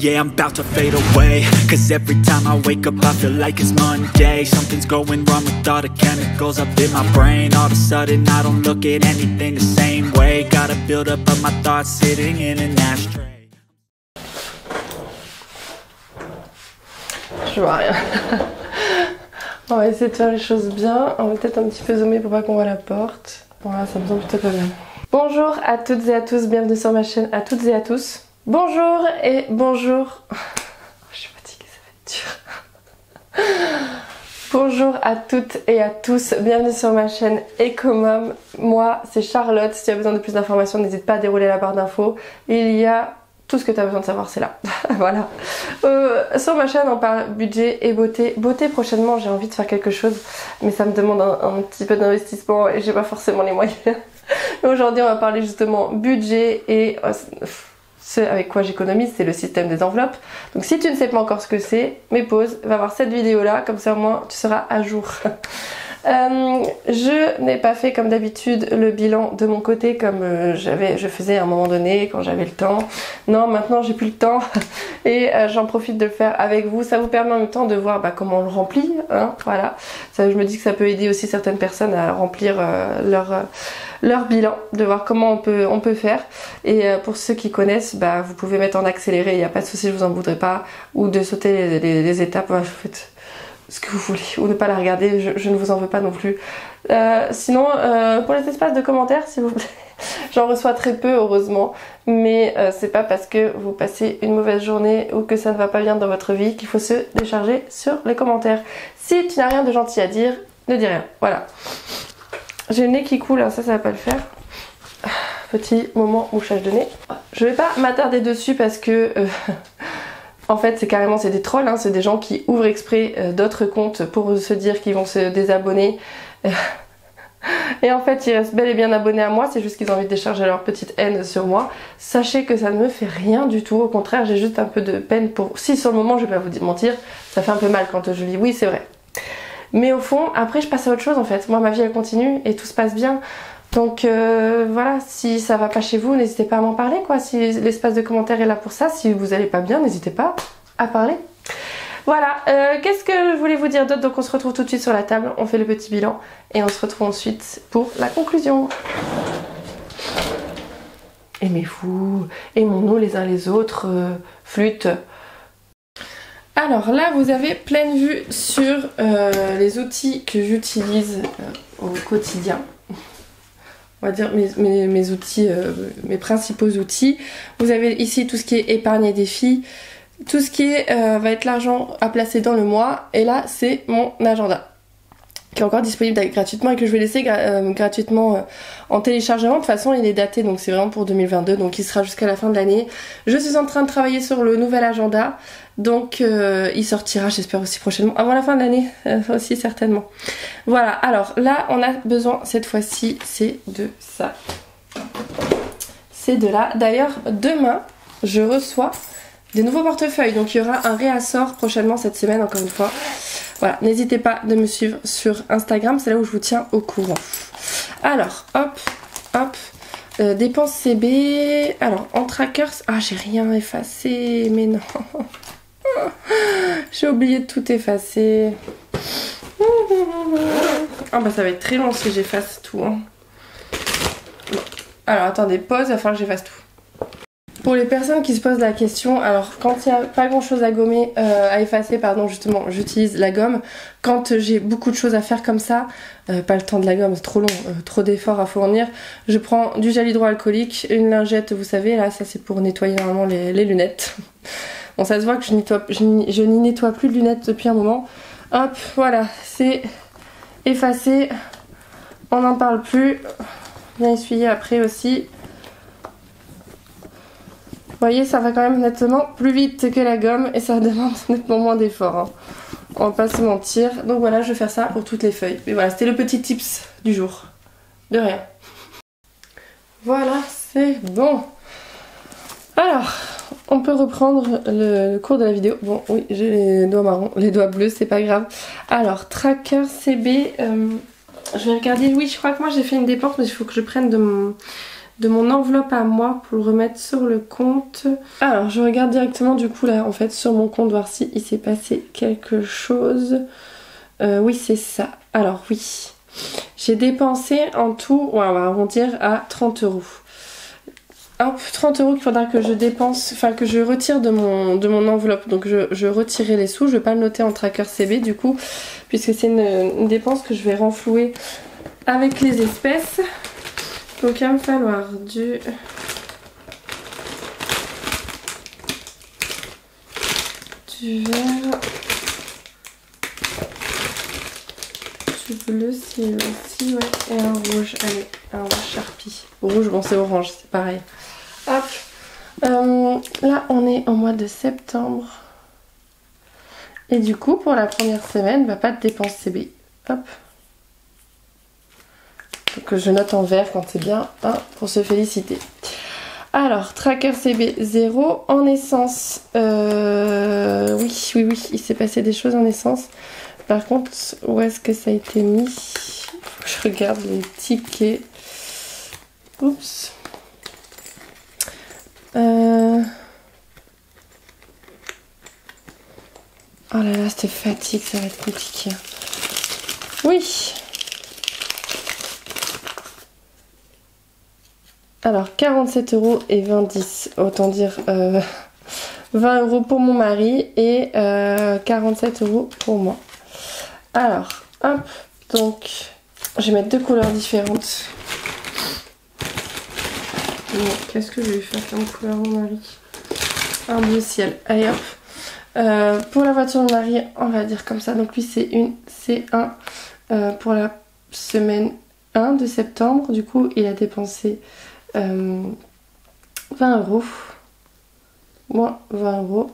Yeah, I'm about to fade away, cause every time I wake up I feel like it's Monday. Something's going wrong with all the chemicals up in my brain. All of a sudden I don't look at anything the same way. Gotta build up of my thoughts sitting in an ashtray. Je vois rien. On va essayer de faire les choses bien. On va peut-être un petit peu zoomer pour pas qu'on voit la porte. Voilà, ça me semble plutôt pas mal. Bonjour à toutes et à tous, bienvenue sur ma chaîne à toutes et à tous. Bonjour et bonjour. Je suis fatiguée, ça va être dur. Bonjour à toutes et à tous, bienvenue sur ma chaîne Ecomom. Moi c'est Charlotte, si tu as besoin de plus d'informations n'hésite pas à dérouler la barre d'infos. Il y a tout ce que tu as besoin de savoir, c'est là. Voilà. Sur ma chaîne on parle budget et beauté. Beauté prochainement j'ai envie de faire quelque chose mais ça me demande un petit peu d'investissement et j'ai pas forcément les moyens. Aujourd'hui on va parler justement budget et ce avec quoi j'économise, c'est le système des enveloppes. Donc si tu ne sais pas encore ce que c'est, mets pause, va voir cette vidéo là, comme ça au moins tu seras à jour. Je n'ai pas fait comme d'habitude le bilan de mon côté comme je faisais à un moment donné quand j'avais le temps. Non, maintenant j'ai plus le temps et j'en profite de le faire avec vous. Ça vous permet en même temps de voir comment on le remplit, hein, voilà. Ça, je me dis que ça peut aider aussi certaines personnes à remplir leur bilan, de voir comment on peut faire. Et pour ceux qui connaissent, vous pouvez mettre en accéléré, il n'y a pas de souci, je vous en voudrais pas, ou de sauter les étapes, vous faites ce que vous voulez, ou ne pas la regarder, je ne vous en veux pas non plus. Sinon, pour les espaces de commentaires, s'il vous plaît, j'en reçois très peu heureusement, mais c'est pas parce que vous passez une mauvaise journée ou que ça ne va pas bien dans votre vie qu'il faut se décharger sur les commentaires. Si tu n'as rien de gentil à dire, ne dis rien, voilà. J'ai le nez qui coule, hein, ça va pas le faire. Petit moment mouchage de nez. Je vais pas m'attarder dessus parce que en fait c'est des trolls, hein, c'est des gens qui ouvrent exprès d'autres comptes pour se dire qu'ils vont se désabonner. Et en fait ils restent bel et bien abonnés à moi, c'est juste qu'ils ont envie de décharger leur petite haine sur moi. Sachez que ça ne me fait rien du tout, au contraire j'ai juste un peu de peine pour... Si sur le moment je vais pas vous mentir, ça fait un peu mal quand je lis, oui c'est vrai. Mais au fond, après je passe à autre chose en fait. Moi ma vie elle continue et tout se passe bien. Donc voilà, si ça va pas chez vous, n'hésitez pas à m'en parler quoi. Si l'espace de commentaires est là pour ça, si vous allez pas bien, n'hésitez pas à parler. Voilà, qu'est-ce que je voulais vous dire d'autre? Donc on se retrouve tout de suite sur la table, on fait le petit bilan et on se retrouve ensuite pour la conclusion. Aimez-vous, aimons-nous les uns les autres, flûte. Alors là vous avez pleine vue sur les outils que j'utilise au quotidien. On va dire mes outils, mes principaux outils. Vous avez ici tout ce qui est épargne et défi, tout ce qui est, va être l'argent à placer dans le mois, et là c'est mon agenda qui est encore disponible gratuitement et que je vais laisser gratuitement en téléchargement. De toute façon il est daté donc c'est vraiment pour 2022, donc il sera jusqu'à la fin de l'année. Je suis en train de travailler sur le nouvel agenda, donc il sortira j'espère aussi prochainement, avant la fin de l'année aussi certainement. Voilà, alors là on a besoin cette fois-ci c'est de ça, c'est de là. D'ailleurs demain je reçois des nouveaux portefeuilles, donc il y aura un réassort prochainement cette semaine encore une fois. Voilà, n'hésitez pas de me suivre sur Instagram, c'est là où je vous tiens au courant. Alors, hop, hop, dépenses CB, alors en trackers, ah j'ai rien effacé, mais non. J'ai oublié de tout effacer. Ah ça va être très long si j'efface tout. Hein. Bon. Alors attendez, pause, il va falloir que j'efface tout. Pour les personnes qui se posent la question, alors quand il n'y a pas grand chose à gommer, à effacer, pardon, justement, j'utilise la gomme. Quand j'ai beaucoup de choses à faire comme ça, pas le temps de la gomme, c'est trop long, trop d'efforts à fournir, je prends du gel hydroalcoolique, une lingette, vous savez, là, ça c'est pour nettoyer normalement les lunettes. Bon, ça se voit que je n'y nettoie plus de lunettes depuis un moment. Hop, voilà, c'est effacé, on n'en parle plus. Bien essuyer après aussi. Vous voyez, ça va quand même nettement plus vite que la gomme et ça demande nettement moins d'efforts. Hein. On va pas se mentir. Donc voilà, je vais faire ça pour toutes les feuilles. Mais voilà, c'était le petit tips du jour. De rien. Voilà, c'est bon. Alors, on peut reprendre le cours de la vidéo. Bon, oui, j'ai les doigts marrons, les doigts bleus, c'est pas grave. Alors, tracker CB. Je vais regarder. Oui, je crois que moi j'ai fait une dépense, mais il faut que je prenne de de mon enveloppe à moi pour le remettre sur le compte. Alors je regarde directement du coup là en fait sur mon compte voir si il s'est passé quelque chose. Oui c'est ça. Alors oui, j'ai dépensé en tout, ouais, on va arrondir à 30 €. Hop, 30 € qu'il faudra que je dépense, enfin que je retire de mon enveloppe. Donc je retirerai les sous, je vais pas le noter en tracker CB du coup, puisque c'est une dépense que je vais renflouer avec les espèces. Donc il va me falloir du vert, du bleu c'est aussi, ouais, et un rouge. Allez, un rouge Sharpie. Rouge, bon c'est orange, c'est pareil. Hop, là on est au mois de septembre. Et du coup pour la première semaine, bah, pas de dépense CB. Hop. Donc je note en vert quand c'est bien, hein, pour se féliciter. Alors, tracker CB 0 en essence. Oui, il s'est passé des choses en essence. Par contre, où est-ce que ça a été mis? Je regarde les tickets. Oups. Oh là là, cette fatigue, ça va être compliqué. Oui. Alors, 47 € et 20,10. Autant dire 20 € pour mon mari et 47 € pour moi. Alors, hop. Donc, je vais mettre deux couleurs différentes. Qu'est-ce que je vais faire comme couleur mon mari? Un bleu ciel. Allez hop. Pour la voiture de mari, on va dire comme ça. Donc lui c'est une C1 pour la semaine 1 de septembre. Du coup il a dépensé 20 €. Moins 20 €.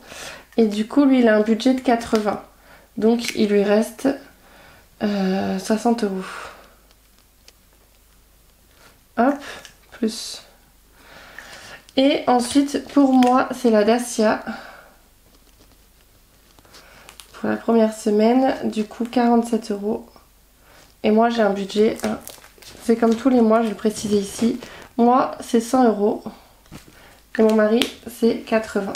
Et du coup lui il a un budget de 80. Donc il lui reste 60 €. Hop, plus. Et ensuite pour moi c'est la Dacia. Pour la première semaine, du coup 47 €. Et moi j'ai un budget, hein, c'est comme tous les mois, je vais le préciser ici. Moi c'est 100 € et mon mari c'est 80.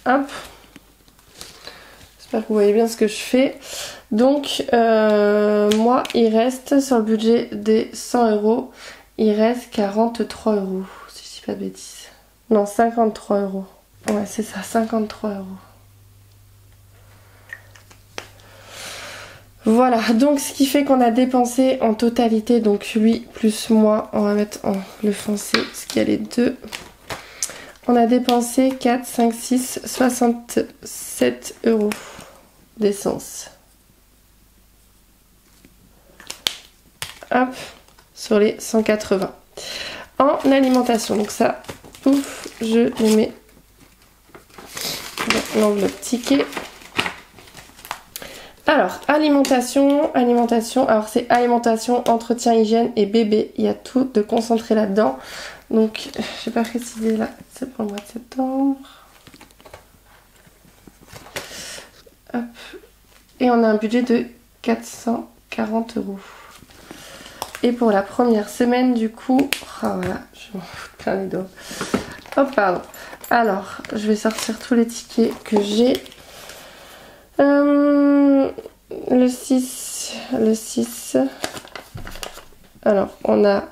Hop. J'espère que vous voyez bien ce que je fais. Donc moi il reste sur le budget des 100 €, il reste 43 € si je dis pas de bêtises. Non, 53 €. Ouais, c'est ça, 53 €. Voilà, donc ce qui fait qu'on a dépensé en totalité, donc lui plus moi, on va mettre en bleu foncé, parce qu'il y a les deux. On a dépensé 4, 5, 6, 67 € d'essence. Hop, sur les 180. En alimentation, donc ça, pouf, je les mets dans l'enveloppe ticket. Alors, alimentation, alors c'est alimentation, entretien, hygiène et bébé. Il y a tout de concentré là-dedans. Donc, je n'ai pas précisé là, c'est pour le mois de septembre. Hop. Et on a un budget de 440 €. Et pour la première semaine, du coup, oh voilà, je m'en fous plein les doigts. Oh, pardon. Alors, je vais sortir tous les tickets que j'ai. Le 6. Alors, on a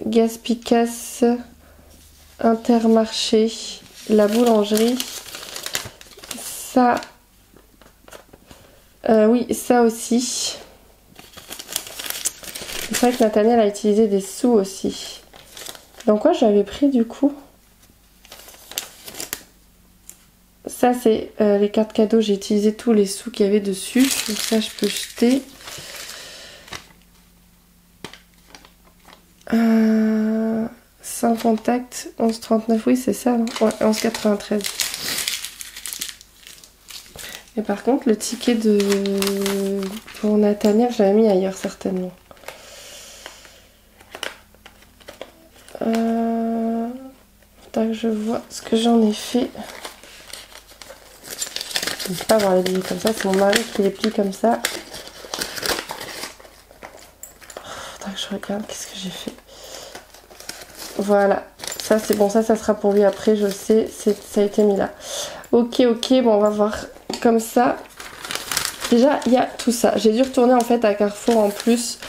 Gaspicas, Intermarché, la boulangerie. Ça, oui, ça aussi. C'est vrai que Nathaniel a utilisé des sous aussi. Dans quoi j'avais pris du coup? Ça c'est les cartes cadeaux, j'ai utilisé tous les sous qu'il y avait dessus. Donc ça je peux jeter. Sans contact, 11,39, oui c'est ça, non? Ouais, 11,93. Et par contre le ticket pour Nathaniel, j'avais mis ailleurs certainement. Faudra que je vois ce que j'en ai fait. Je ne peux pas avoir les billets comme ça, c'est mon mari qui les plie comme ça. faudra que je regarde qu'est-ce que j'ai fait. Voilà, ça c'est bon, ça sera pour lui après, je le sais, ça a été mis là. Ok, bon on va voir comme ça. Déjà il y a tout ça. J'ai dû retourner en fait à Carrefour en plus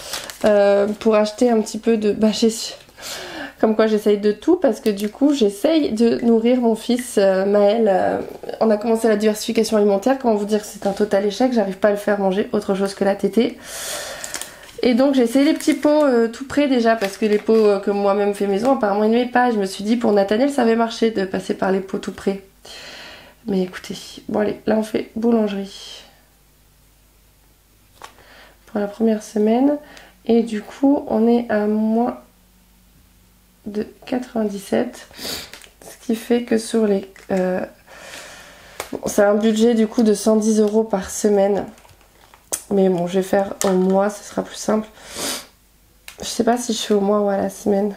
pour acheter un petit peu de... Comme quoi j'essaye de tout parce que du coup j'essaye de nourrir mon fils Maël. On a commencé la diversification alimentaire, comment vous dire que c'est un total échec, j'arrive pas à le faire manger autre chose que la tétée. Et donc j'ai essayé les petits pots tout prêts déjà parce que les pots que moi-même fais maison apparemment ils n'aimaient pas. Je me suis dit pour Nathaniel ça avait marché de passer par les pots tout prêts. Mais écoutez, bon allez, là on fait boulangerie. Pour la première semaine. Et du coup on est à moins de 97. Ce qui fait que sur les... bon, c'est un budget du coup de 110 € par semaine. Mais bon, je vais faire au mois, ce sera plus simple. Je sais pas si je fais au mois ou à la semaine.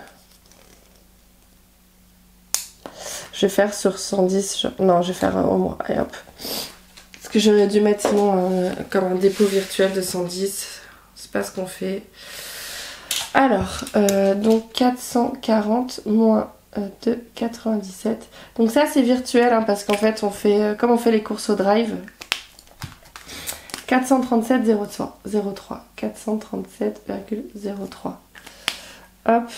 Je vais faire sur 110. Non, je vais faire au mois. Allez hop. Parce que j'aurais dû mettre sinon comme un dépôt virtuel de 110. C'est pas ce qu'on fait. Alors, donc 440 moins de 97. Donc ça c'est virtuel hein, parce qu'en fait on fait comme on fait les courses au drive. 437,03. 437,03. Hop.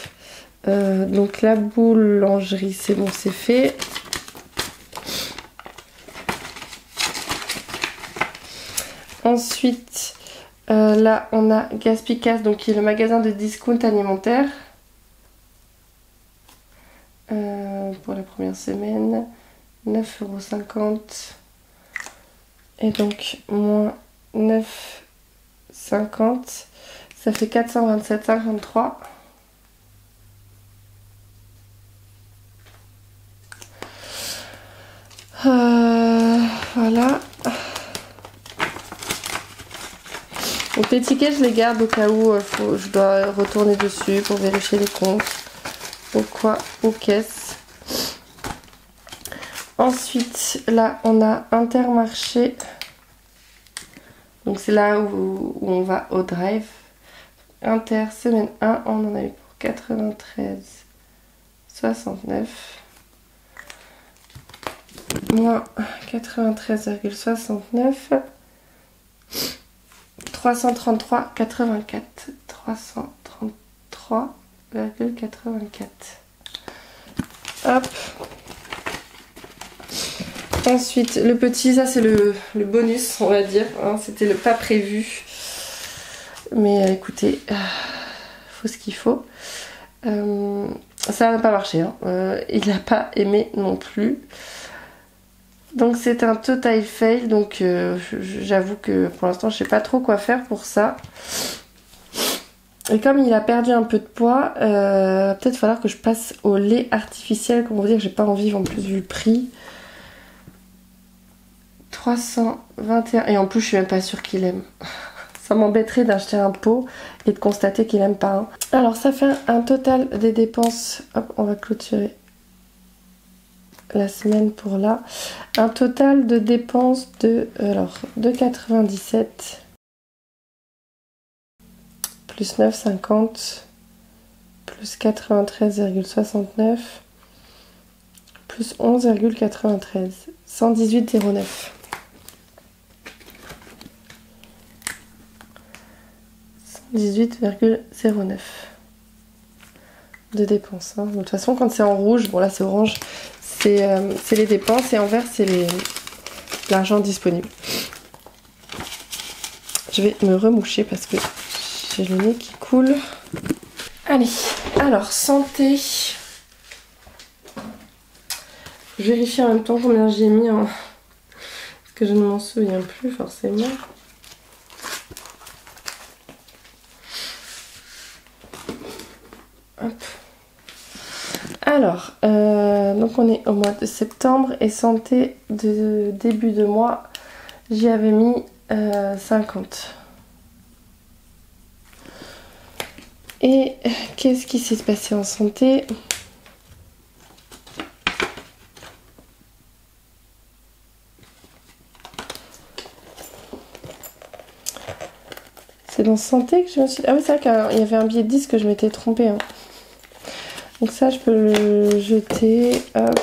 Donc la boulangerie, c'est bon, c'est fait. Ensuite, là on a Gaspicas, donc qui est le magasin de discount alimentaire. Pour la première semaine, 9,50 €. Et donc moins 9,50, ça fait 427,53. Voilà. Donc les tickets je les garde au cas où je dois retourner dessus pour vérifier les comptes. Pourquoi aux caisses. Ensuite là on a Intermarché. Donc c'est là où on va au drive. Inter, semaine 1, on en a eu pour 93,69. Moins 93,69. 333,84. 333,84. Hop. Ensuite, le petit, ça c'est le bonus, on va dire. Hein, c'était le pas prévu. Mais écoutez, faut ce qu'il faut. Ça n'a pas marché. Hein. Il n'a pas aimé non plus. Donc c'est un total fail. Donc j'avoue que pour l'instant, je sais pas trop quoi faire pour ça. Et comme il a perdu un peu de poids, peut-être falloir que je passe au lait artificiel. Comment vous dire, j'ai pas envie en plus vu le prix. 321. Et en plus, je suis même pas sûre qu'il aime. Ça m'embêterait d'acheter un pot et de constater qu'il aime pas. Hein. Alors, ça fait un total des dépenses. Hop, on va clôturer la semaine pour là. Un total de dépenses de 2,97 plus 9,50 plus 93,69 plus 11,93. 118,09. 18,09 de dépenses. Hein. De toute façon, quand c'est en rouge, bon là c'est orange, c'est les dépenses et en vert c'est l'argent disponible. Je vais me remoucher parce que j'ai le nez qui coule. Allez, alors santé. Je vérifie en même temps combien j'ai mis en... parce que je ne m'en souviens plus forcément. Hop. Alors, donc on est au mois de septembre et santé de début de mois, j'y avais mis 50. Et qu'est-ce qui s'est passé en santé ? C'est dans santé que je me suis... Ah oui, c'est vrai qu'il y avait un billet de 10 que je m'étais trompée. Hein. Donc ça, je peux le jeter. Hop.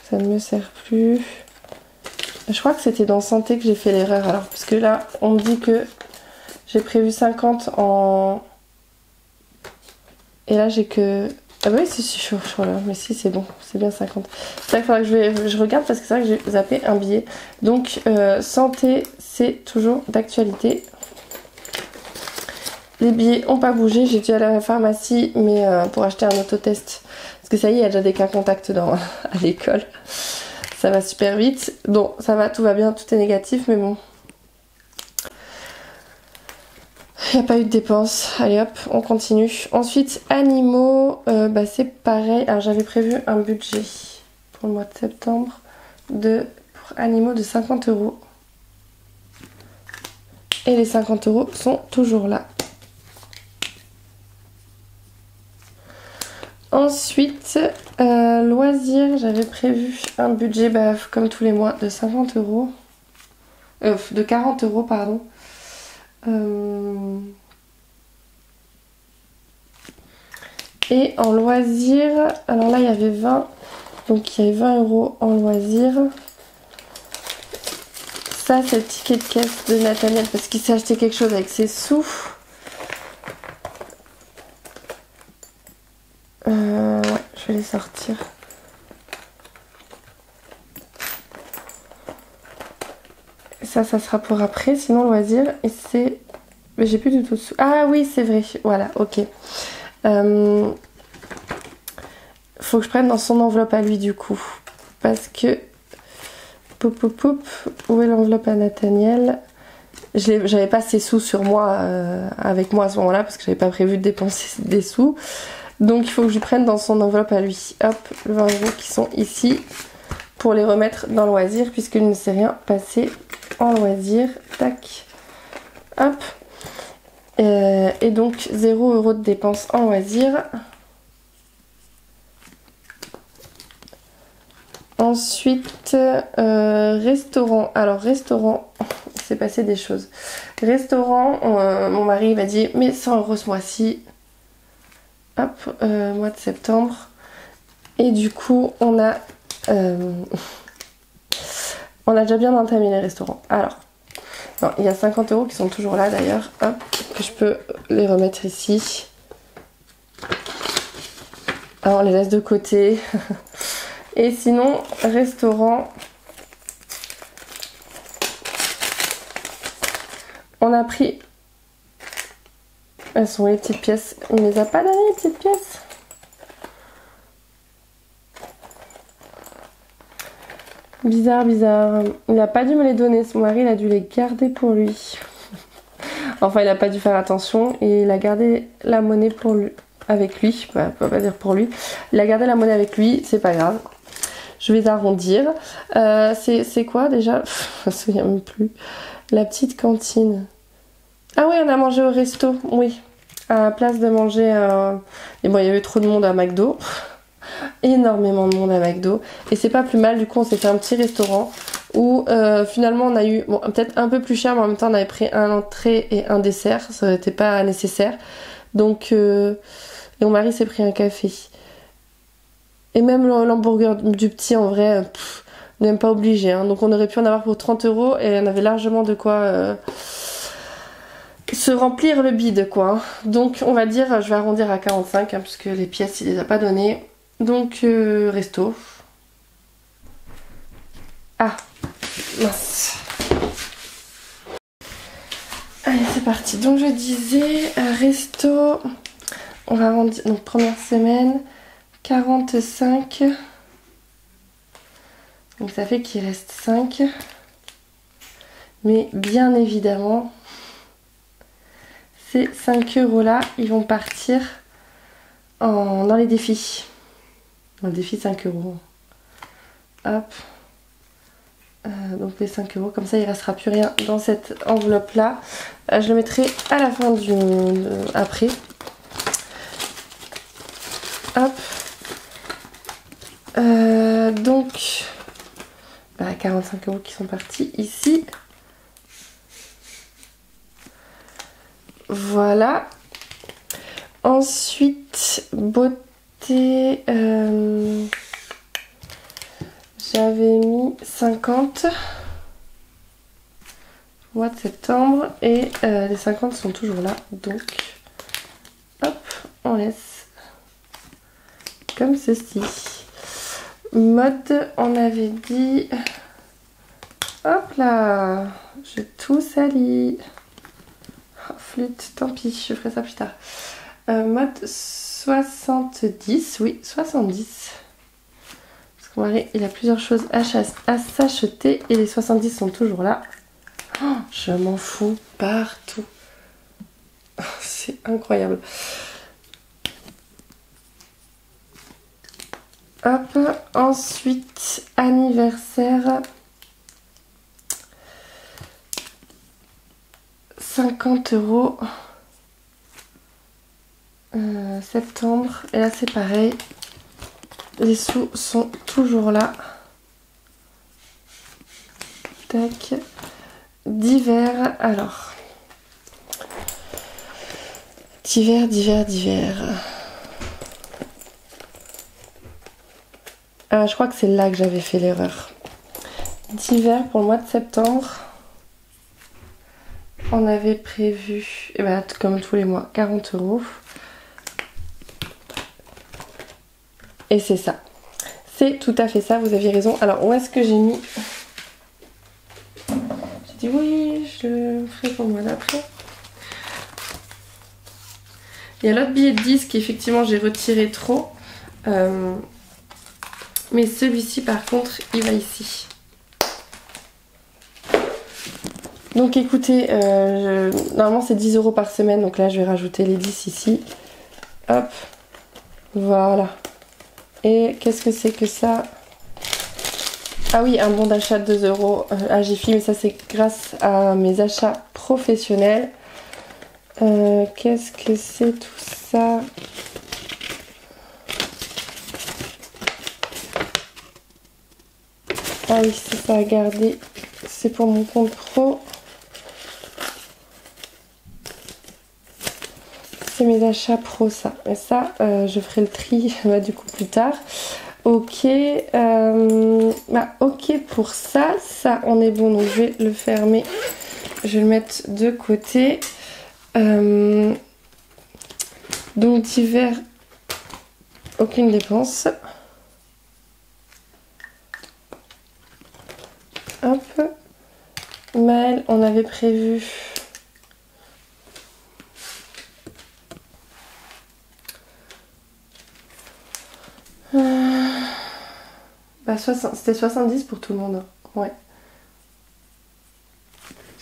Ça ne me sert plus. Je crois que c'était dans santé que j'ai fait l'erreur. Alors, parce que là, on me dit que j'ai prévu 50 en... Et là, j'ai que... Ah bah oui, si, je suis là. Mais si, c'est bon. C'est bien 50. C'est vrai qu'il faudra que je regarde parce que c'est vrai que j'ai zappé un billet. Donc, santé, c'est toujours d'actualité. Les billets n'ont pas bougé. J'ai dû aller à la pharmacie mais pour acheter un autotest. Parce que ça y est, il y a déjà des cas contacts à l'école. Ça va super vite. Bon, ça va, tout va bien, tout est négatif, mais bon. Il n'y a pas eu de dépenses. Allez hop, on continue. Ensuite, animaux, c'est pareil. Alors j'avais prévu un budget pour le mois de septembre pour animaux de 50 €. Et les 50 € sont toujours là. Ensuite, loisirs, j'avais prévu un budget comme tous les mois de 50 €. De 40 €, pardon. Et en loisirs, alors là il y avait 20, donc il y avait 20 € en loisirs. Ça c'est le ticket de caisse de Nathaniel parce qu'il s'est acheté quelque chose avec ses sous. Ouais, je vais les sortir. Ça sera pour après, sinon loisirs, et c'est... Mais j'ai plus du tout de sous. Ah oui, c'est vrai, voilà, ok. Faut que je prenne dans son enveloppe à lui du coup. Parce que... Où est l'enveloppe à Nathaniel? J'avais pas ses sous sur moi, avec moi à ce moment-là, parce que j'avais pas prévu de dépenser des sous. Donc il faut que je prenne dans son enveloppe à lui. Hop, le 20 € qui sont ici. Pour les remettre dans loisir, puisqu'il ne s'est rien passé en loisir. Tac. Hop. Et donc 0 € de dépenses en loisir. Ensuite, restaurant. Alors restaurant, il s'est passé des choses. Restaurant, mon mari m'a dit mais 100 € ce mois-ci. Hop, mois de septembre. Et du coup, on a déjà bien entamé les restaurants. Alors, non, il y a 50 € qui sont toujours là d'ailleurs. Hop, que je peux les remettre ici. Alors, on les laisse de côté. Et sinon, restaurant. On a pris... Elles sont où les petites pièces? Il ne les a pas données les petites pièces? Bizarre, bizarre. Il n'a pas dû me les donner. Son mari, il a dû les garder pour lui. Enfin, il n'a pas dû faire attention. Et il a gardé la monnaie pour lui, avec lui. On peut pas dire pour lui. Il a gardé la monnaie avec lui. C'est pas grave. Je vais arrondir. C'est quoi déjà? Je me souviens même plus. La petite cantine. Ah oui, on a mangé au resto. Oui. À la place de manger... Et bon, il y avait trop de monde à McDo. Énormément de monde à McDo. Et c'est pas plus mal. Du coup, on s'est fait un petit restaurant où finalement on a eu... Bon, peut-être un peu plus cher, mais en même temps on avait pris un entrée et un dessert. Ça n'était pas nécessaire. Donc... Et mon mari s'est pris un café. Et même l'hamburger du petit, en vrai, on n'est même pas obligé. Hein. Donc on aurait pu en avoir pour 30 € et on avait largement de quoi se remplir le bide, quoi. Donc on va dire, je vais arrondir à 45, hein, puisque les pièces, il les a pas données. Donc resto. Ah, mince. Allez, c'est parti. Donc je disais, resto, on va arrondir, donc première semaine... 45, donc ça fait qu'il reste 5, mais bien évidemment ces 5 € là ils vont partir dans les défis, dans le défi 5 €. Hop, donc les 5 €, comme ça il ne restera plus rien dans cette enveloppe là. Je le mettrai à la fin après. Hop. Donc 45 € qui sont partis ici. Voilà. Ensuite, beauté, j'avais mis 50 mois de septembre et les 50 sont toujours là. Donc, hop, on laisse comme ceci. Mode, on avait dit... Hop là, j'ai tout sali. Oh, flûte, tant pis, je ferai ça plus tard. Mode 70, oui, 70. Parce que mon mari, il a plusieurs choses à s'acheter et les 70 sont toujours là. Oh, je m'en fous partout. Oh, c'est incroyable. Hop, ensuite, anniversaire. 50 €. Septembre. Et là, c'est pareil. Les sous sont toujours là. Tac. D'hiver. Alors. D'hiver. Ah, je crois que c'est là que j'avais fait l'erreur. D'hiver pour le mois de septembre. On avait prévu, et ben, comme tous les mois, 40 €. Et c'est ça. C'est tout à fait ça, vous aviez raison. Alors, où est-ce que j'ai mis? J'ai dit oui, je le ferai pour le mois d'après. Il y a l'autre billet de 10 qui, effectivement, j'ai retiré trop. Mais celui-ci, par contre, il va ici. Donc écoutez, normalement c'est 10 € par semaine, donc là je vais rajouter les 10 ici. Hop, voilà. Et qu'est-ce que c'est que ça? Ah oui, un bon d'achat de 2 € à Jiffy, mais ça c'est grâce à mes achats professionnels. Qu'est-ce que c'est tout ça? Ah oui, c'est ça à garder. C'est pour mon compte pro. C'est mes achats pro, ça. Et ça, je ferai le tri du coup plus tard. Ok. Ok pour ça. Ça, on est bon. Donc, je vais le fermer. Je vais le mettre de côté. Donc, d'hiver, aucune dépense. Hop. Maël, on avait prévu... C'était 70 pour tout le monde. Ouais.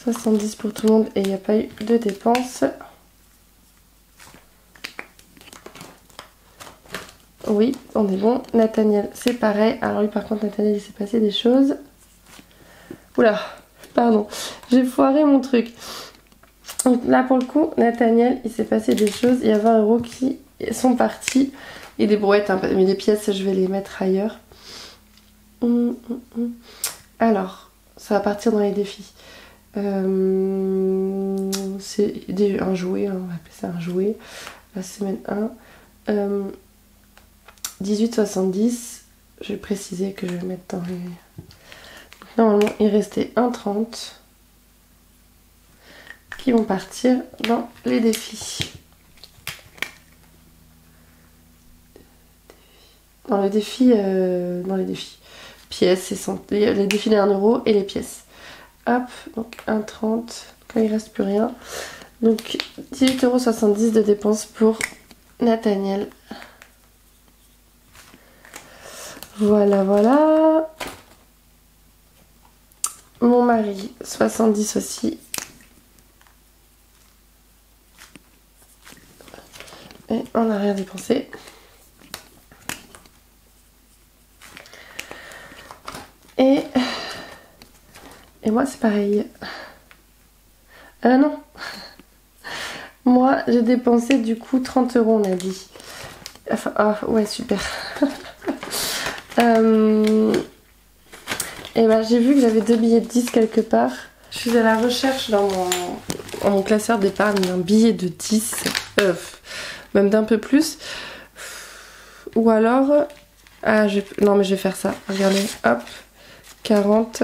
70 pour tout le monde et il n'y a pas eu de dépenses. Oui, on est bon. Nathaniel, c'est pareil. Alors lui par contre, Nathaniel, il s'est passé des choses. Oula, pardon. J'ai foiré mon truc. Donc là pour le coup, Nathaniel, il s'est passé des choses. Il y a 20 € qui sont partis. Et des brouettes, hein, mais les pièces, je vais les mettre ailleurs. Alors, ça va partir dans les défis. C'est un jouet, hein, on va appeler ça un jouet. La semaine 1. 18,70. Je vais préciser que je vais mettre dans les... Normalement, il restait 1,30 qui vont partir dans les défis. Dans les défis, pièces, les défis des 1 € et les pièces. Hop, donc 1,30 quand il reste plus rien. Donc 18,70 € de dépenses pour Nathaniel. Voilà, voilà. Mon mari, 70 aussi. Et on n'a rien dépensé. Et moi c'est pareil. Non. Moi j'ai dépensé du coup 30 € on a dit. Enfin, ouais super. Et ben j'ai vu que j'avais 2 billets de 10 quelque part. Je suis à la recherche dans mon classeur d'épargne un billet de 10, même d'un peu plus. Ou alors, non mais je vais faire ça, regardez, hop, 40,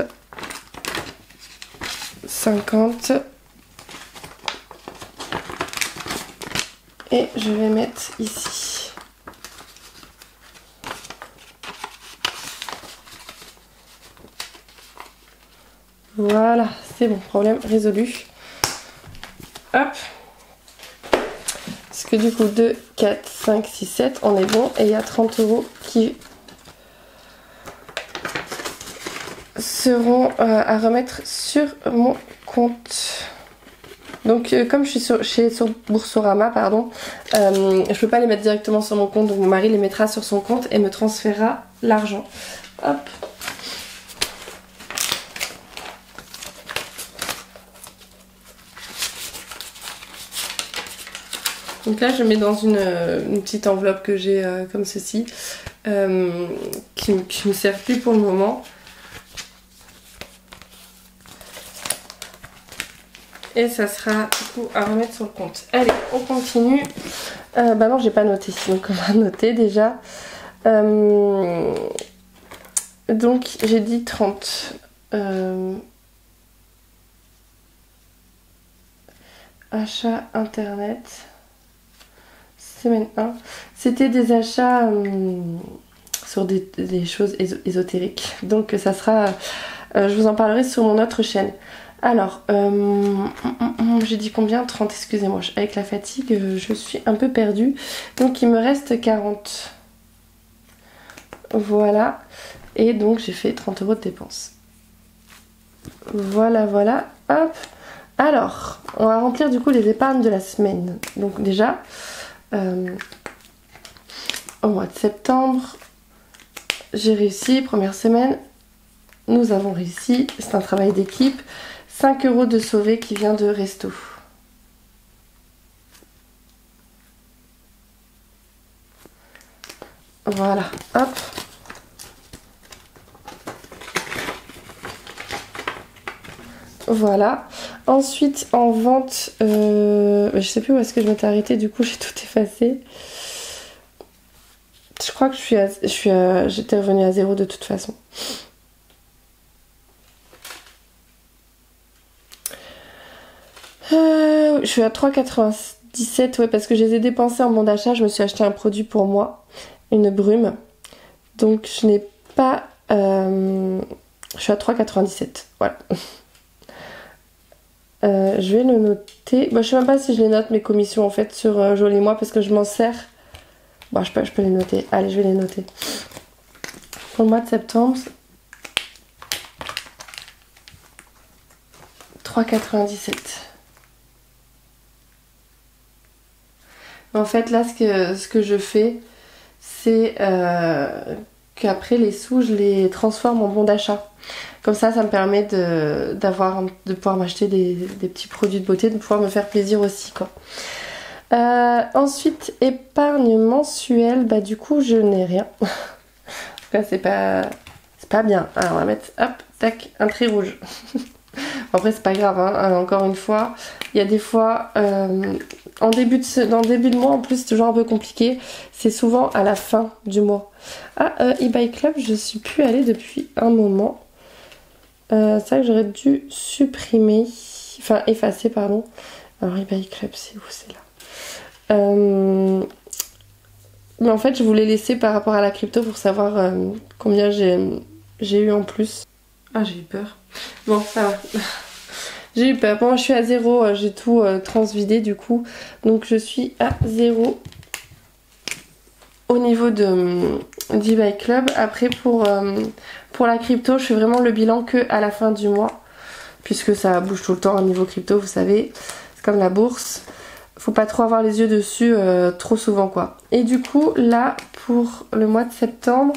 50, et je vais mettre ici. Voilà, c'est bon, problème résolu. Hop. Parce que du coup, 2, 4, 5, 6, 7, on est bon. Et il y a 30 € qui seront à remettre sur mon compte. Donc comme je suis sur Boursorama, pardon, je peux pas les mettre directement sur mon compte. Donc mon mari les mettra sur son compte et me transférera l'argent. Hop. Donc là je mets dans une petite enveloppe que j'ai comme ceci, qui me sert plus pour le moment. Et ça sera du coup à remettre sur le compte. Allez, on continue. Bah non, j'ai pas noté, donc on va noter déjà. Donc j'ai dit 30. Achat internet. Semaine 1. C'était des achats sur des choses ésotériques. Donc ça sera... je vous en parlerai sur mon autre chaîne. Alors, j'ai dit combien? 30, excusez-moi. Avec la fatigue, je suis un peu perdue. Donc il me reste 40. Voilà. Et donc j'ai fait 30 € de dépenses. Voilà, voilà. Hop. Alors, on va remplir du coup les épargnes de la semaine. Donc déjà... au mois de septembre, j'ai réussi, première semaine, nous avons réussi, c'est un travail d'équipe, 5 € de sauvé qui vient de Resto. Voilà, hop. Voilà. Ensuite, en vente, je sais plus où est-ce que je m'étais arrêtée, du coup j'ai tout effacé. Je crois que j'étais revenue à 0 de toute façon. Je suis à 3,97, ouais, parce que je les ai dépensés en bon d'achat. Je me suis acheté un produit pour moi, une brume. Donc je n'ai pas... je suis à 3,97, voilà. Je vais le noter. Bah, je sais même pas si je les note mes commissions en fait sur Jolie Moi parce que je m'en sers. Bon, je peux les noter. Allez, je vais les noter. Pour le mois de septembre, 3,97. En fait, là, ce que je fais, c'est qu'après les sous, je les transforme en bons d'achat. Comme ça me permet de pouvoir m'acheter des petits produits de beauté, de pouvoir me faire plaisir aussi, quoi. Ensuite, épargne mensuelle, bah du coup je n'ai rien. En tout cas c'est pas bien. Alors on va mettre, hop, tac, un trait rouge. Après c'est pas grave, hein. Encore une fois, il y a des fois, dans le début de mois en plus c'est toujours un peu compliqué. C'est souvent à la fin du mois. Ah, eBay Club, je suis plus allée depuis un moment. C'est ça que j'aurais dû supprimer, enfin effacer pardon. Alors eBay Club c'est où? C'est là. Mais en fait je voulais laisser par rapport à la crypto pour savoir combien j'ai eu en plus. Ah j'ai eu peur. Bon ça va. J'ai eu peur. Bon je suis à 0, j'ai tout transvidé du coup. Donc je suis à 0 au niveau de eBay Club. Après pour la crypto je fais vraiment le bilan que à la fin du mois. Puisque ça bouge tout le temps au niveau crypto, vous savez. C'est comme la bourse. Faut pas trop avoir les yeux dessus trop souvent quoi. Et du coup là pour le mois de septembre,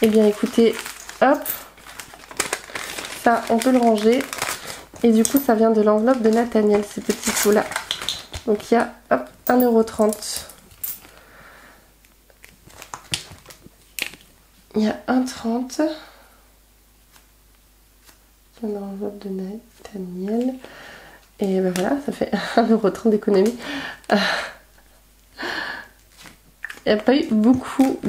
eh bien écoutez, hop, ça on peut le ranger. Et du coup ça vient de l'enveloppe de Nathaniel, ces petits pots là. Donc il y a hop 1,30 €. Il y a 1,30 € dans l'enveloppe de Nathaniel. Et ben voilà, ça fait 1,30 € d'économie. Il n'y a pas eu beaucoup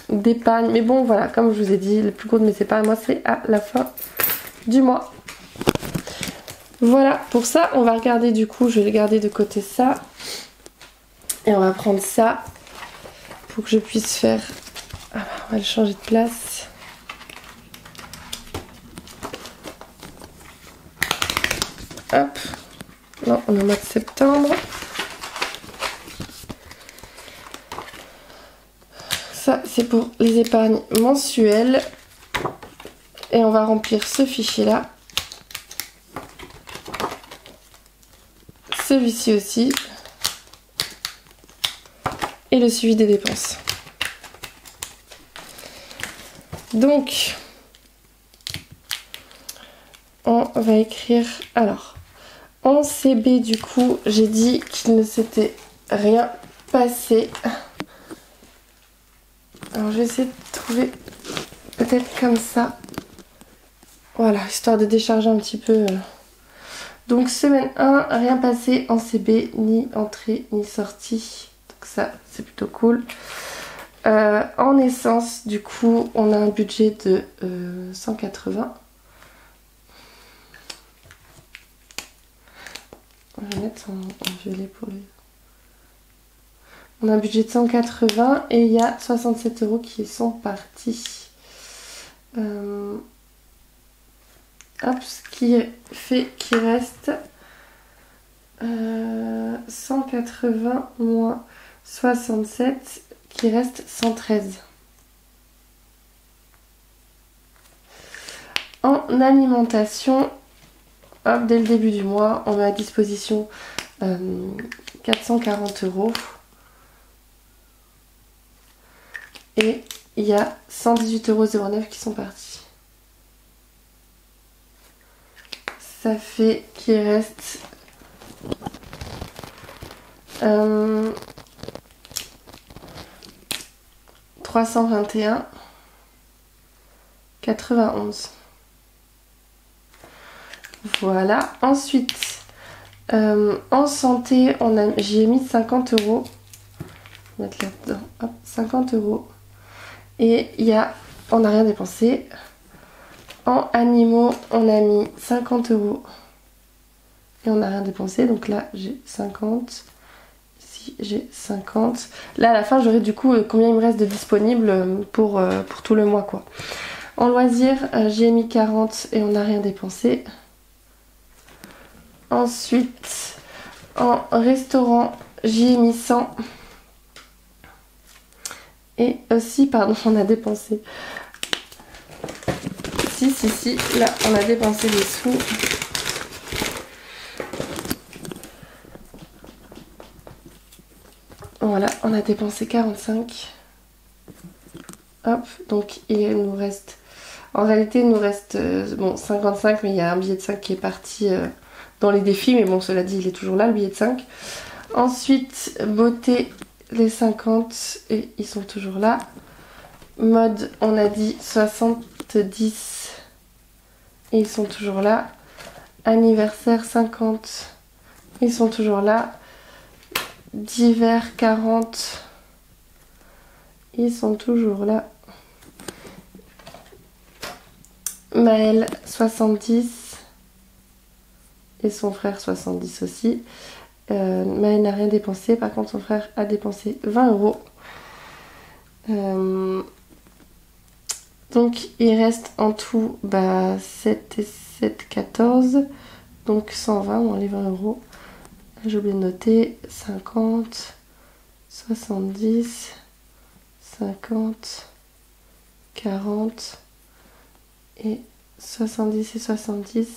d'épargne. Mais bon, voilà, comme je vous ai dit, le plus gros de mes épargnes, moi, c'est à la fin du mois. Voilà, pour ça, on va regarder du coup, je vais garder de côté ça. Et on va prendre ça pour que je puisse faire... Ah bah, on va le changer de place. Hop. Non, on est au mois de septembre. Ça, c'est pour les épargnes mensuelles. Et on va remplir ce fichier-là. Celui-ci aussi. Et le suivi des dépenses. Donc, on va écrire... Alors, en CB, du coup, j'ai dit qu'il ne s'était rien passé. Alors, je vais essayer de trouver peut-être comme ça. Voilà, histoire de décharger un petit peu. Donc, semaine 1, rien passé en CB, ni entrée, ni sortie. Donc ça, c'est plutôt cool. En essence, du coup, on a un budget de 180. Je vais mettre en violet pour les... On a un budget de 180 et il y a 67 € qui sont partis. Hop, ce qui fait qu'il reste 180 moins 67, qui reste 113. En alimentation, hop, dès le début du mois, on met à disposition 440 €. Et il y a 118,09 € qui sont partis. Ça fait qu'il reste 321,91 €. Voilà. Ensuite, en santé, j'y ai mis 50 €. Je vais mettre là-dedans. Hop, 50 €. Et on n'a rien dépensé. En animaux, on a mis 50 € et on n'a rien dépensé. Donc là, j'ai 50. Ici, j'ai 50. Là, à la fin, j'aurai du coup combien il me reste de disponible pour tout le mois, quoi. En loisirs, j'ai mis 40 et on n'a rien dépensé. Ensuite, en restaurant, j'y ai mis 100. Et aussi, pardon, on a dépensé... Si, là on a dépensé des sous. Voilà, on a dépensé 45. Hop, donc il nous reste... En réalité il nous reste bon 55, mais il y a un billet de 5 qui est parti dans les défis. Mais bon, cela dit, il est toujours là, le billet de 5. Ensuite, beauté, les 50, et ils sont toujours là. Mode, on a dit 70. Et ils sont toujours là. Anniversaire 50. Ils sont toujours là. D'hiver 40. Ils sont toujours là. Maël 70. Et son frère 70 aussi. Maël n'a rien dépensé. Par contre, son frère a dépensé 20 €. Donc il reste en tout 7 et 7, 14. Donc 120, on les 20 €. J'ai oublié de noter 50, 70, 50, 40 et 70 et 70.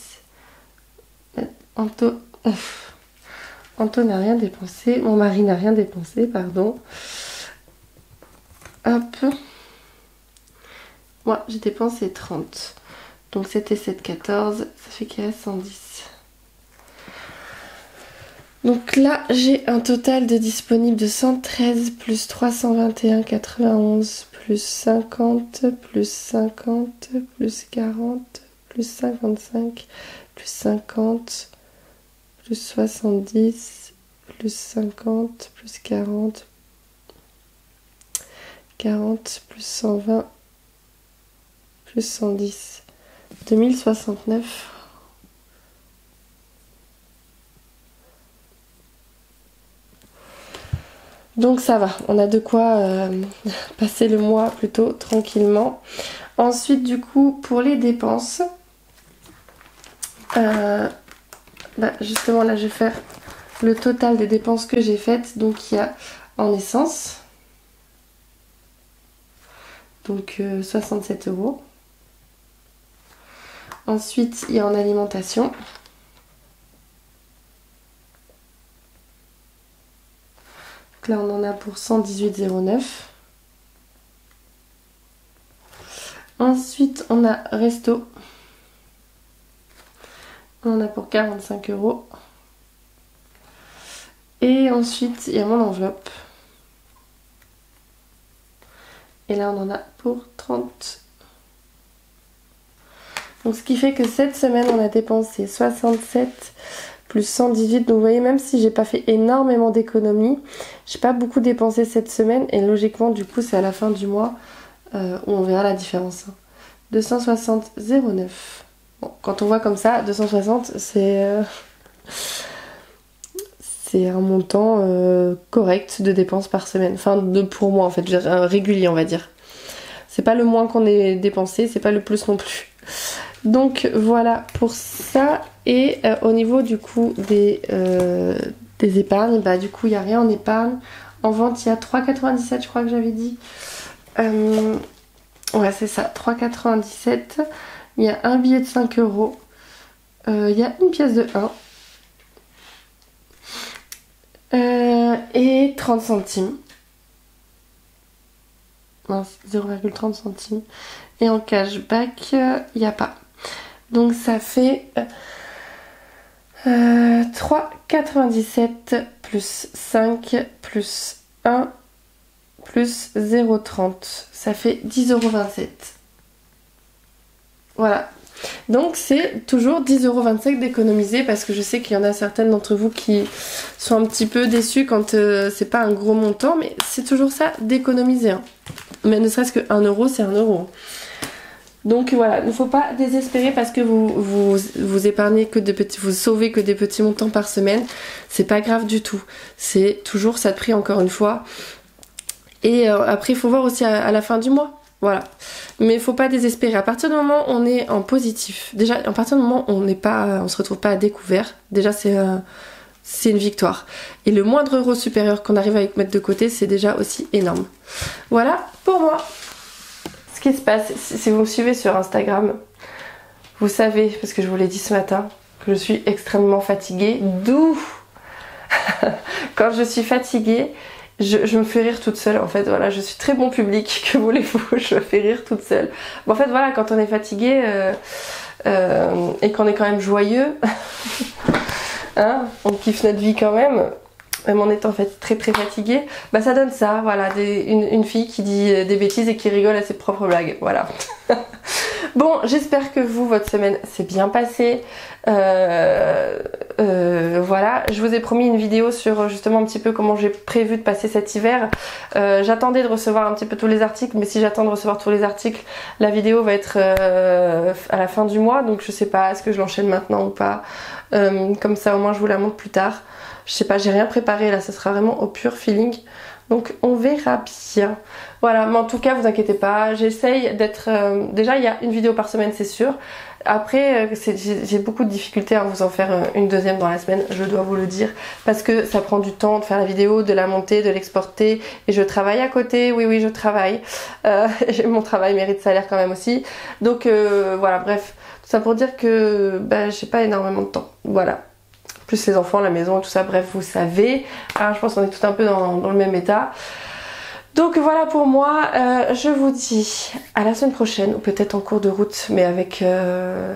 Anto n'a rien dépensé. Mon mari n'a rien dépensé, pardon. Hop. Moi, j'ai dépensé 30. Donc, c'était 7, 14. Ça fait qu'il reste 110. Donc là, j'ai un total de disponible de 113 plus 321,91 plus 50 plus 50 plus 40 plus 55 plus 50 plus 70, plus 50, plus 40, 40, plus 120, plus 110, 2069. Donc ça va, on a de quoi passer le mois plutôt tranquillement. Ensuite du coup pour les dépenses, justement là je vais faire le total des dépenses que j'ai faites. Donc il y a en essence, donc 67 €. Ensuite il y a en alimentation. Là on en a pour 118,09 €. Ensuite on a resto. On en a pour 45 €. Et ensuite il y a mon enveloppe. Et là on en a pour 30. Donc ce qui fait que cette semaine on a dépensé 67 plus 118. Donc vous voyez, même si j'ai pas fait énormément d'économies, j'ai pas beaucoup dépensé cette semaine. Et logiquement du coup c'est à la fin du mois où on verra la différence. 260,09. Bon, quand on voit comme ça, 260 c'est un montant correct de dépenses par semaine. Enfin pour moi en fait, régulier on va dire. C'est pas le moins qu'on ait dépensé, c'est pas le plus non plus. Donc voilà pour ça. Et au niveau du coup des épargnes, bah du coup il n'y a rien en épargne. En vente il y a 3,97 je crois que j'avais dit. Ouais c'est ça, 3,97. Il y a un billet de 5 €. Il y a une pièce de 1. Et 30 centimes. Mince, 0,30 centimes. Et en cashback, il n'y a pas. Donc ça fait 3,97 plus 5 plus 1 plus 0,30. Ça fait 10,27 €. Voilà. Donc c'est toujours 10,25 € d'économiser, parce que je sais qu'il y en a certaines d'entre vous qui sont un petit peu déçues quand c'est pas un gros montant, mais c'est toujours ça d'économiser. Hein. Mais ne serait-ce que 1 €, c'est 1 €. Donc voilà, il ne faut pas désespérer parce que vous épargnez que des petits, vous sauvez que des petits montants par semaine. C'est pas grave du tout. C'est toujours ça de prix encore une fois. Et après il faut voir aussi à la fin du mois. Voilà. Mais il faut pas désespérer. À partir du moment où on est en positif, déjà à partir du moment où on se retrouve pas à découvert, déjà c'est une victoire. Et le moindre euro supérieur qu'on arrive à mettre de côté, c'est déjà aussi énorme. Voilà pour moi. Ce qui se passe, si vous me suivez sur Instagram, vous savez, parce que je vous l'ai dit ce matin, que je suis extrêmement fatiguée. D'où quand je suis fatiguée, je me fais rire toute seule. En fait, voilà, je suis très bon public. Que voulez-vous? Je me fais rire toute seule. Bon, en fait, voilà, quand on est fatigué et qu'on est quand même joyeux, hein, on kiffe notre vie quand même. Même en étant en fait très très fatiguée, bah ça donne ça, voilà, une fille qui dit des bêtises et qui rigole à ses propres blagues, voilà. Bon, j'espère que vous, votre semaine s'est bien passée. Voilà, je vous ai promis une vidéo sur justement un petit peu comment j'ai prévu de passer cet hiver. J'attendais de recevoir un petit peu tous les articles, mais si j'attends de recevoir tous les articles, la vidéo va être à la fin du mois, donc je sais pas, est-ce que je l'enchaîne maintenant ou pas. Comme ça au moins je vous la montre plus tard. Je sais pas, j'ai rien préparé là, ça sera vraiment au pur feeling. Donc on verra bien. Voilà, mais en tout cas, vous inquiétez pas, j'essaye d'être... déjà, il y a une vidéo par semaine, c'est sûr. Après, j'ai beaucoup de difficultés à vous en faire une deuxième dans la semaine, je dois vous le dire. Parce que ça prend du temps de faire la vidéo, de la monter, de l'exporter. Et je travaille à côté, oui, je travaille. Mon travail mérite salaire quand même aussi. Donc voilà, bref. Tout ça pour dire que j'ai pas énormément de temps. Voilà. Plus les enfants, la maison, tout ça, bref, vous savez. Alors, je pense qu'on est tout un peu dans le même état. Donc voilà pour moi, je vous dis à la semaine prochaine, ou peut-être en cours de route, mais avec une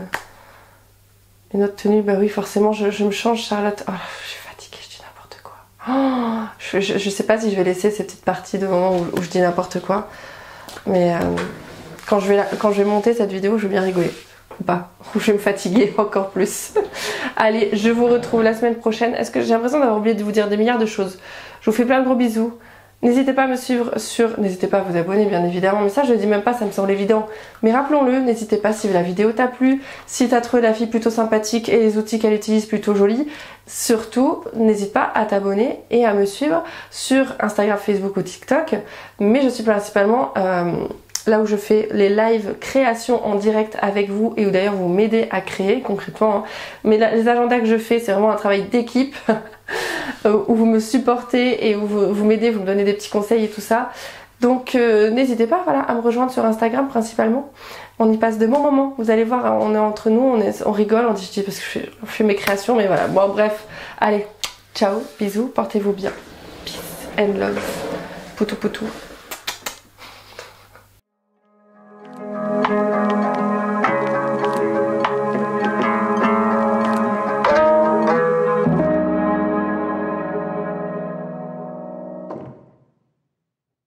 autre tenue. Bah oui, forcément, je me change, Charlotte. Oh, je suis fatiguée, je dis n'importe quoi. Oh, je sais pas si je vais laisser ces petites parties de moments où je dis n'importe quoi. Mais quand je vais monter cette vidéo, je vais bien rigoler. ou pas, ou je vais me fatiguer encore plus. Allez, je vous retrouve la semaine prochaine. Est-ce que j'ai l'impression d'avoir oublié de vous dire des milliards de choses? Je vous fais plein de gros bisous. N'hésitez pas à me suivre n'hésitez pas à vous abonner bien évidemment, mais ça je le dis même pas, ça me semble évident. Mais rappelons-le, n'hésitez pas si la vidéo t'a plu, si t'as trouvé la fille plutôt sympathique et les outils qu'elle utilise plutôt jolis. Surtout, n'hésite pas à t'abonner et à me suivre sur Instagram, Facebook ou TikTok. Mais je suis principalement là où je fais les live créations en direct avec vous et où d'ailleurs vous m'aidez à créer concrètement. Hein. Mais les agendas que je fais, c'est vraiment un travail d'équipe. Où vous me supportez et où vous m'aidez, vous me donnez des petits conseils et tout ça. Donc n'hésitez pas voilà, à me rejoindre sur Instagram principalement. On y passe de bons moments. Vous allez voir, on est entre nous, on rigole, on dit je dis parce que je fais mes créations, mais voilà. Bon bref, allez, ciao, bisous, portez-vous bien. Peace and love. Poutou poutou.